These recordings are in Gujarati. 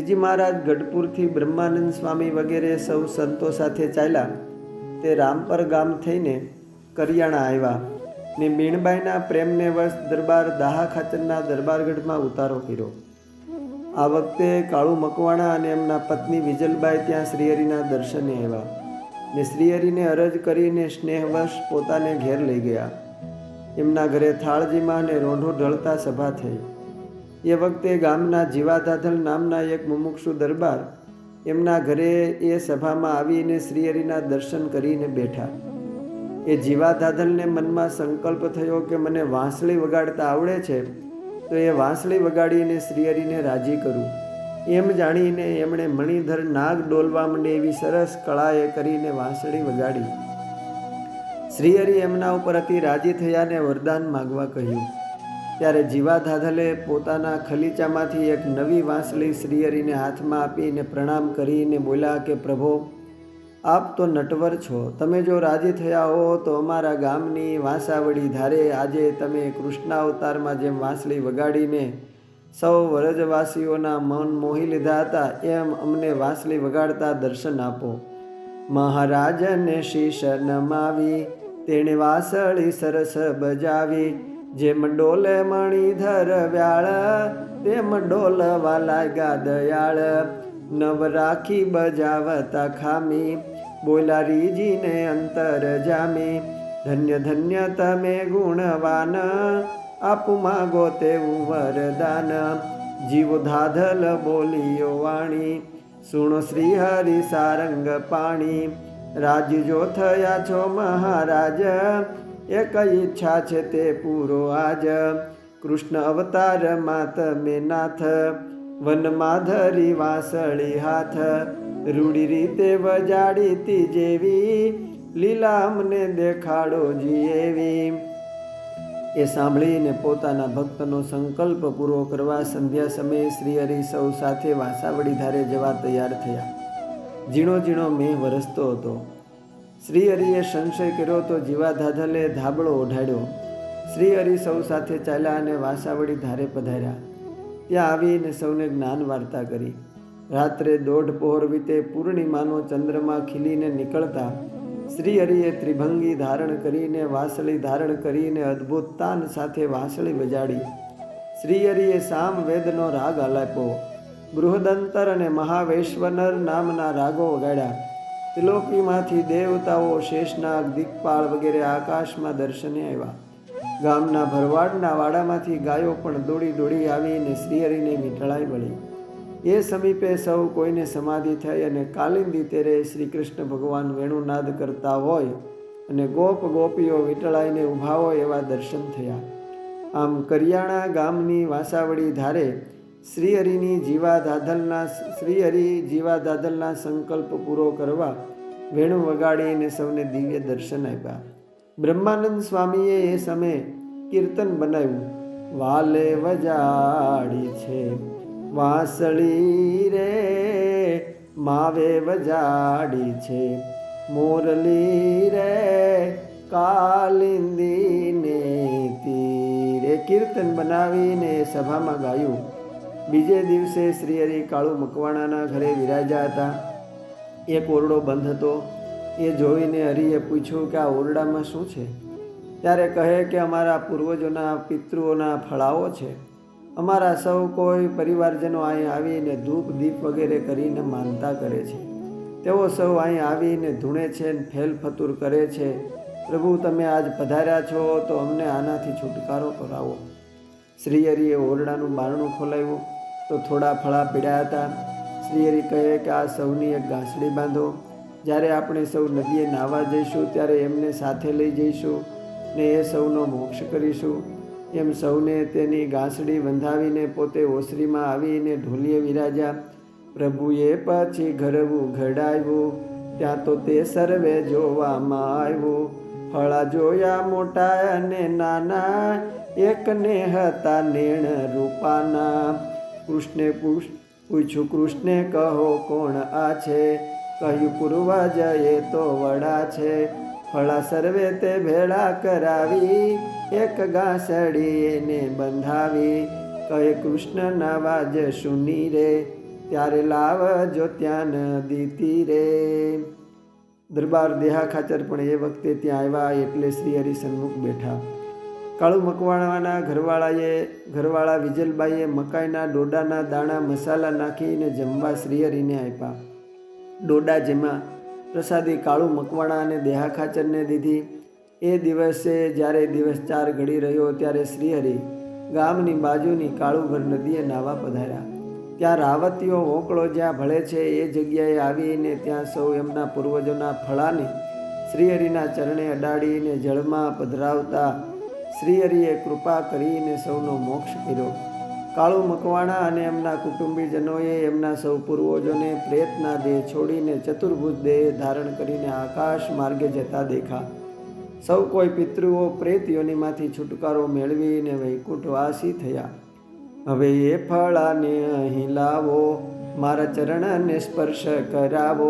શ્રીજી મહારાજ ગઢપુરથી બ્રહ્માનંદ સ્વામી વગેરે સૌ સંતો સાથે ચાલ્યા તે રામપર ગામ થઈને કરિયાણા આવ્યા ને મીણબાઈના પ્રેમને વશ દરબાર દાહા ખાચરના દરબારગઢમાં ઉતારો કર્યો. આ વખતે કાળુ મકવાણા અને એમના પત્ની વિજલબાઈ ત્યાં શ્રીહરિના દર્શને આવ્યા ને શ્રીહરિને અરજ કરીને સ્નેહવશ પોતાને ઘેર લઈ ગયા. એમના ઘરે થાળજીમાં અને રોંઢો ઢળતા સભા થઈ. એ વખતે ગામના જીવાધાધલ નામના એક મુમુક્ષુ દરબાર એમના ઘરે એ સભામાં આવીને શ્રીહરિના દર્શન કરીને બેઠા. એ જીવાધાધલને મનમાં સંકલ્પ થયો કે મને વાંસળી વગાડતા આવડે છે તો એ વાંસળી વગાડીને શ્રીહરિને રાજી કરું. એમ જાણીને એમણે મણિધર નાગ ડોલવા માંડે એવી સરસ કળાએ કરીને વાંસળી વગાડી. શ્રીહરિ એમના ઉપર અતિ રાજી થયાને વરદાન માગવા કહ્યું. ત્યારે જીવાધાધલે પોતાના ખલીચામાંથી એક નવી વાંસળી શ્રીહરિને હાથમાં આપીને પ્રણામ કરીને બોલ્યા કે પ્રભો, આપ તો નટવર છો. તમે જો રાજી થયા હો તો અમારા ગામની વાંસાવડી ધારે આજે તમે કૃષ્ણાવતારમાં જેમ વાંસળી વગાડીને સૌ વ્રજવાસીઓના મન મોહી લીધા હતા એમ અમને વાંસળી વગાડતા દર્શન આપો. મહારાજને શીશ નમાવી તેણે વાંસળી સરસ બજાવી. જેમ ડોલે મણિધર વ્યાળ તેમ ડોલવા લાગ્યા દયાળ. નવ રાખી બજાવતા ખામી બોલા રીજીને અંતર જામી. ધન્ય ધન્ય તમે ગુણવાન આપું માગો તેવું વરદાન. જીવો ધાધલ બોલિયો વાણી સુણો શ્રી હરિ સારંગ પાણી. રાજ્યો થયા છો મહારાજ એક ઈચ્છા છે તે પૂરો આજ. કૃષ્ણ અવતારમાં તમે નાથ વનમાં ધરી વાંસળી હાથ. રૂડી રીતે વજાડી તી જેવી લીલા અમને દેખાડો જી એવી. એ સાંભળીને પોતાના ભક્તનો સંકલ્પ પૂરો કરવા સંધ્યા સમયે શ્રીહરિ સૌ સાથે વાંસાવડી ધારે જવા તૈયાર થયા. ઝીણો ઝીણો મેહ વરસતો હતો. શ્રીહરિએ સંશય કર્યો તો જીવાધાધલે ધાબળો ઓઢાડ્યો. શ્રીહરિ સૌ સાથે ચાલ્યા અને વાંસાવડી ધારે પધાર્યા. ત્યાં આવીને સૌને જ્ઞાન વાર્તા કરી. રાત્રે 1:30 પહોર વીતે પૂર્ણિમાનો ચંદ્રમા ખીલીને નીકળતા શ્રીહરિએ ત્રિભંગી ધારણ કરીને વાંસળી ધારણ કરીને અદ્ભુત તાન સાથે વાંસળી વજાડી. શ્રીહરિએ સામ વેદનો રાગ આલાપ્યો. બૃહદંતર અને મહાવૈશ્વનર નામના રાગો વગાડ્યા. ત્રિલોકીમાંથી દેવતાઓ શેષનાગ દિક્પાળ વગેરે આકાશમાં દર્શને આવ્યા. ગામના ભરવાડના વાડામાંથી ગાયો પણ દોડી દોડી આવીને શ્રીહરિને મીઠળાઈ વળી. એ સમીપે સૌ કોઈને સમાધિ થઈ અને કાલિંદી તેરે શ્રી કૃષ્ણ ભગવાન વેણુનાદ કરતા હોય અને ગોપ ગોપીઓ વીટળાઈને ઊભા હોય એવા દર્શન થયા. આમ કરિયાણા ગામની વાંસાવડી ધારે શ્રીહરિ જીવાધાધલના સંકલ્પ પૂરો કરવા વેણુ વગાડીને સૌને દિવ્ય દર્શન આપ્યા. બ્રહ્માનંદ સ્વામીએ એ સમયે કીર્તન બનાવ્યું. વાલે વજાડી છે વાંસળી રે માવે વજાડી છે મોરલી રે કાલિંદીને તીરે. કીર્તન બનાવીને સભામાં ગાયું. બીજે દિવસે શ્રીહરિ કાળુ મકવાણાના ઘરે વિરાજ્યા હતા. એક ઓરડો બંધ હતો. એ જોઈને હરિએ પૂછ્યું કે આ ઓરડામાં શું છે? ત્યારે કહે કે અમારા પૂર્વજોના પિતૃઓના ફળાઓ છે. અમારા સૌ કોઈ પરિવારજનો અહીં આવીને ધૂપ દીપ વગેરે કરીને માનતા કરે છે. તેઓ સૌ અહીં આવીને ધૂણે છે ને ફેલ ફતુર કરે છે. પ્રભુ, તમે આજ પધાર્યા છો તો અમને આનાથી છુટકારો કરાવો. શ્રીહરિએ ઓરડાનું બારણું ખોલાવ્યું તો થોડા ફળા પીડ્યા હતા. શ્રીહરિ કહે કે આ સૌની એક ગાંસડી બાંધો. જ્યારે આપણે સૌ નદીએ નાહવા જઈશું ત્યારે એમને સાથે લઈ જઈશું ને એ સૌનો મોક્ષ કરીશું. એમ સૌને તેની ગાંસડી બંધાવીને પોતે ઓસરીમાં આવીને ઢોલીએ વિરાજ્યા. પ્રભુએ પછી ઘરવું ઘડાવ્યું ત્યાં તો તે સર્વે જોવામાં આવ્યું. ફળા જોયા મોટા અને નાના એકને હતા નેણ રૂપાના. કૃષ્ણે પૂછ્યું, કૃષ્ણે કહો કોણ આ છે? કહ્યું, પૂર્વજ એ તો વડા છે. ફળા સર્વે તે ભેળા કરાવી એક ગાંસડી એને બંધાવી. કહે કૃષ્ણના વાજ સુની રે ત્યારે લાવજો ત્યાં નદી તીરે. દરબાર દેહા ખાચર પણ એ વખતે ત્યાં આવ્યા એટલે શ્રી હરિ સન્મુખ બેઠા. કાળુ મકવાણાના ઘરવાળા વિજલબાઈએ મકાઈના ડોડાના દાણા મસાલા નાખીને જમવા શ્રીહરિને આપ્યા. ડોડા જેમાં પ્રસાદી કાળુ મકવાણા અને દેહા ખાચરને દીધી. એ દિવસે જ્યારે દિવસ 4 ઘડી રહ્યો ત્યારે શ્રીહરિ ગામની બાજુની કાળુભર નદીએ નાહવા પધાર્યા. ત્યાં રાવતીઓ ઓકળો જ્યાં ભળે છે એ જગ્યાએ આવીને ત્યાં સૌ એમના પૂર્વજોના ફળાને શ્રીહરિના ચરણે અડાડીને જળમાં પધરાવતા શ્રીહરિએ કૃપા કરીને સૌનો મોક્ષ કર્યો. કાળુ મકવાણા અને એમના કુટુંબીજનોએ એમના સૌ પૂર્વજોને પ્રેતના દેહ છોડીને ચતુર્ભુજ દેહ ધારણ કરીને આકાશ માર્ગે જતા દેખા. સૌ કોઈ પિતૃઓ પ્રેત યોનિમાંથી છુટકારો મેળવીને વૈકુંઠવાસી થયા. હવે એ ફળાને અહીં લાવો, મારા ચરણને સ્પર્શ કરાવો.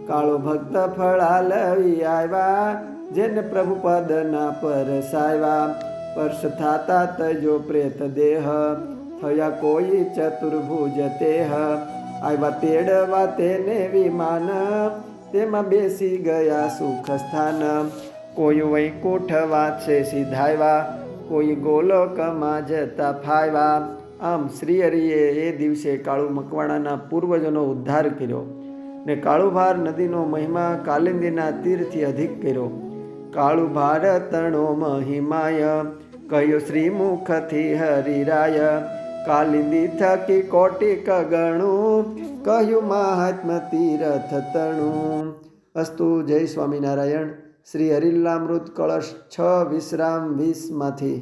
કાળો ભક્ત ફળા લઈ આવ્યા, જેને પ્રભુ પદના પરસાવ્યા. સ્પર્શ થાતા તજો પ્રેત દેહ, થયા કોઈ ચતુર્ભુજ તેહ. આવ્યા તેડવા તેને વિમાન, તેમાં બેસી ગયા સુખ સ્થાન. કોઈ વૈકુંઠ વાસે સીધાવ્યા, કોઈ ગોલોકમાં જતા ફાવ્યા. આમ શ્રીહરિએ એ દિવસે કાળુ મકવાણાના પૂર્વજોનો ઉદ્ધાર કર્યો ને કાળુભાર નદીનો મહિમા કાલિંદીના તીરથી અધિક કર્યો. કાળુભાર તણો મહિમાય, કહ્યું શ્રીમુખથી હરિરાય. કાલિંદી થકી કોટિક ગણું, કહ્યું મહાત્મ તીરથ તણું. અસ્તુ. જય સ્વામિનારાયણ. શ્રી હરિલામૃત કળશ 6 વિશ્રામ 20 માંથી